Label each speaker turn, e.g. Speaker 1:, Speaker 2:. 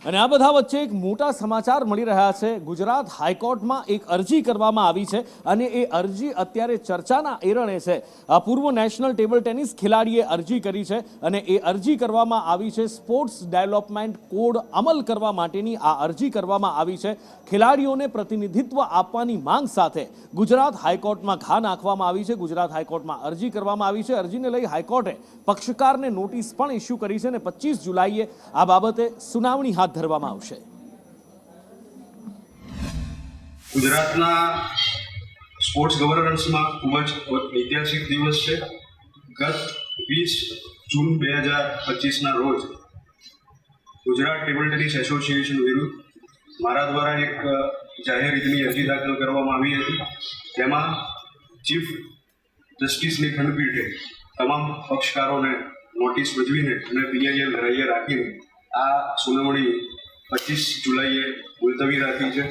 Speaker 1: અને આ બધા વચ્ચે એક મોટા સમાચાર મળી રહ્યા છે। ગુજરાત હાઈકોર્ટમાં એક અરજી કરવામાં આવી છે અને એ અરજી અત્યારે ચર્ચાના એરણે છે। પૂર્વ નેશનલ ટેબલ ટેનિસ ખેલાડીએ અરજી કરી છે અને એ અરજી કરવામાં આવી છે સ્પોર્ટ્સ ડેવલપમેન્ટ કોડ અમલ કરવા માટેની આ અરજી કરવામાં આવી છે। ખેલાડીઓને પ્રતિનિધિત્વ આપવાની માંગ સાથે ગુજરાત હાઈકોર્ટમાં ઘા નાખવામાં આવી છે। ગુજરાત હાઈકોર્ટમાં અરજી કરવામાં આવી છે। અરજીને લઈ હાઈકોર્ટે પક્ષકારને નોટિસ પણ ઇસ્યુ કરી છે અને 25 જુલાઈએ આ બાબતે સુનાવણી હાથ ધરવામાં આવશે।
Speaker 2: ગુજરાતના સ્પોર્ટ્સ ગવર્નન્સમાં ખૂબ જ ઐતિહાસિક દિવસ છે। ગત 20 જૂન 2025ના રોજ ગુજરાત ટેબલ ટેનિસ એસોસિએશન વિરુદ્ધ મારા દ્વારા એક જાહેર હિતની અરજી દાખલ કરવામાં આવી હતી। તેમાં ચીફ જસ્ટિસની ખંડપીઠે તમામ પક્ષકારોને નોટિસ ભજવીને અને પીઆઈએલ ગ્રાહ્ય રાખીને આ સુનાવણી 25 જુલાઈએ મુલતવી રાખી છે।